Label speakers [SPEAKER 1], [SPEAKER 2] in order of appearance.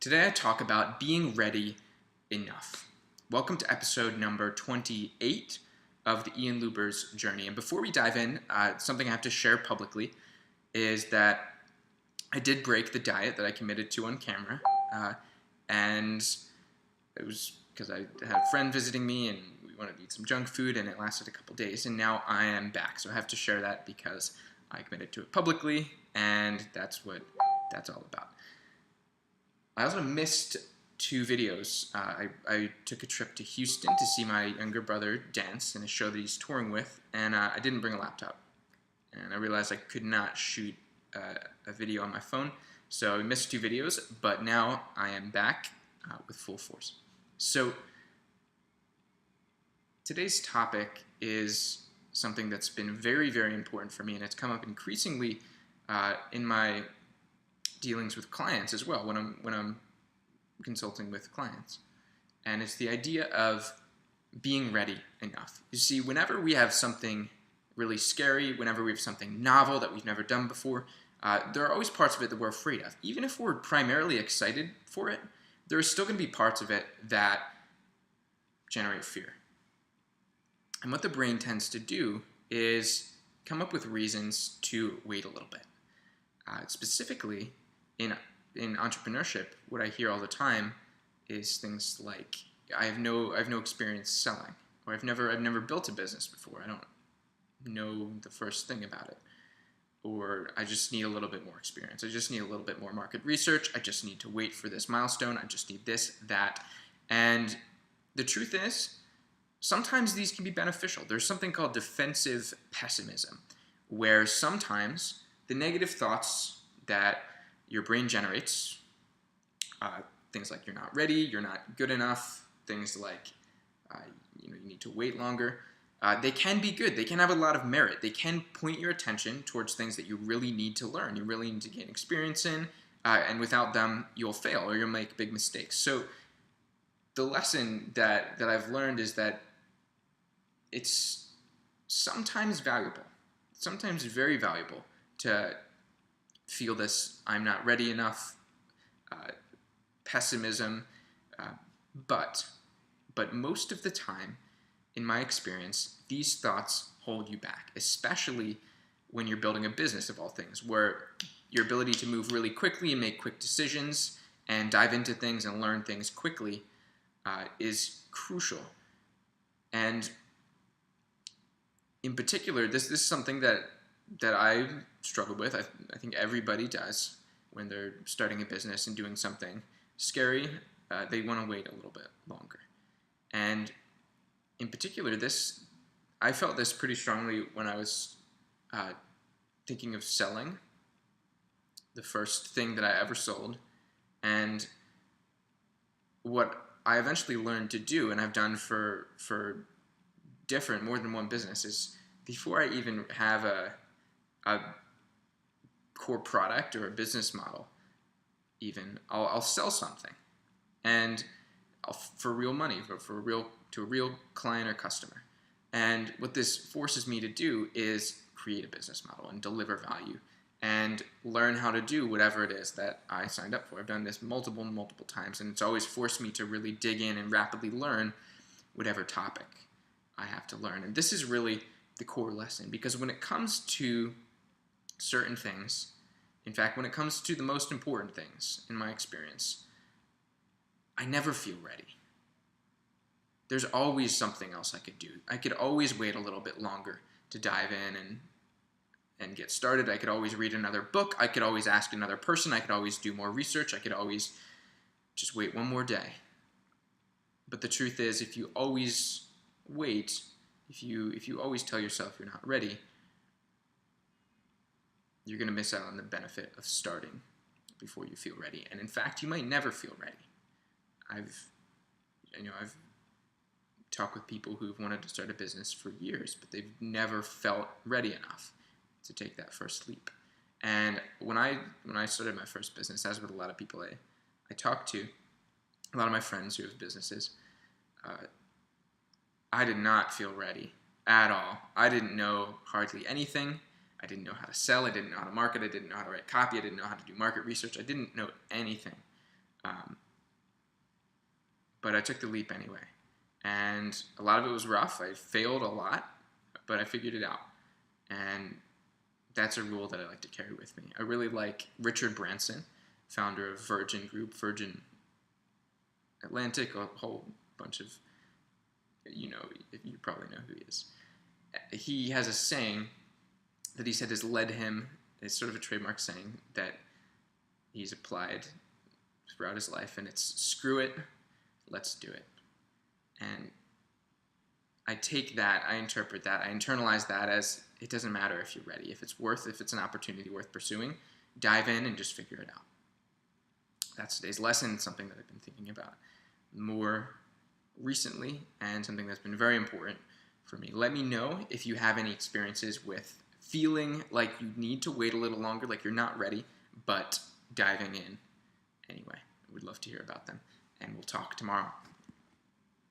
[SPEAKER 1] Today I talk about being ready enough. Welcome to episode number 28 of the Ian Luebbers journey. And before we dive in, something I have to share publicly is that I did break the diet that I committed to on camera. And it was because I had a friend visiting me and we wanted to eat some junk food, and it lasted a couple days, and now I am back. So I have to share that because I committed to it publicly, and that's what that's all about. I also missed two videos. I took a trip to Houston to see my younger brother dance in a show that he's touring with, and I didn't bring a laptop. And I realized I could not shoot a video on my phone, so I missed two videos, but now I am back with full force. So today's topic is something that's been very, very important for me, and it's come up increasingly in my dealings with clients as well when I'm consulting with clients. And it's the idea of being ready enough. You see, whenever we have something really scary, whenever we have something novel that we've never done before, there are always parts of it that we're afraid of. Even if we're primarily excited for it, there are still going to be parts of it that generate fear. And what the brain tends to do is come up with reasons to wait a little bit. Specifically, in entrepreneurship, what I hear all the time is things like, I have no experience selling, or I've never built a business before. I don't know the first thing about it. Or I just need a little bit more experience. I just need a little bit more market research. I just need to wait for this milestone. I just need this, that. And the truth is, sometimes these can be beneficial. There's something called defensive pessimism, where sometimes the negative thoughts that your brain generates, things like you're not ready, you're not good enough, things like you need to wait longer, they can be good. They can have a lot of merit. They can point your attention towards things that you really need to learn, you really need to gain experience in, and without them, you'll fail or you'll make big mistakes. So the lesson that I've learned is that it's sometimes valuable, sometimes very valuable to feel this I'm not ready enough pessimism, but most of the time, in my experience, these thoughts hold you back, especially when you're building a business of all things, where your ability to move really quickly and make quick decisions and dive into things and learn things quickly is crucial. And in particular, this is something that I struggle with. I think everybody does when they're starting a business and doing something scary. They want to wait a little bit longer. And in particular, I felt this pretty strongly when I was thinking of selling the first thing that I ever sold. And what I eventually learned to do, and I've done for more than one business, is before I even have a core product or a business model, even I'll sell something, and for real money, to a real client or customer. And what this forces me to do is create a business model and deliver value and learn how to do whatever it is that I signed up for. I've done this multiple times, and it's always forced me to really dig in and rapidly learn whatever topic I have to learn. And this is really the core lesson, because when it comes to certain things, in fact, when it comes to the most important things, in my experience, I never feel ready. There's always something else I could do. I could always wait a little bit longer to dive in and get started. I could always read another book. I could always ask another person. I could always do more research. I could always just wait one more day. But the truth is, if you always wait, if you always tell yourself you're not ready, you're going to miss out on the benefit of starting before you feel ready. And in fact, you might never feel ready. I've talked with people who've wanted to start a business for years, but they've never felt ready enough to take that first leap. And when I started my first business, as with a lot of people I talked to, a lot of my friends who have businesses, I did not feel ready at all. I didn't know hardly anything. I didn't know how to sell. I didn't know how to market. I didn't know how to write copy. I didn't know how to do market research. I didn't know anything But I took the leap anyway. And a lot of it was rough. I failed a lot, but I figured it out. And that's a rule that I like to carry with me. I really like Richard Branson, founder of Virgin Group, Virgin Atlantic, a whole bunch of, you probably know who he is. He has a saying that he said has led him, it's sort of a trademark saying that he's applied throughout his life, and it's screw it, let's do it. And I take that, I interpret that, I internalize that as it doesn't matter if you're ready. If it's an opportunity worth pursuing, dive in and just figure it out. That's today's lesson, something that I've been thinking about more recently and something that's been very important for me. Let me know if you have any experiences with feeling like you need to wait a little longer, like you're not ready, but diving in anyway. I would love to hear about them, and we'll talk tomorrow.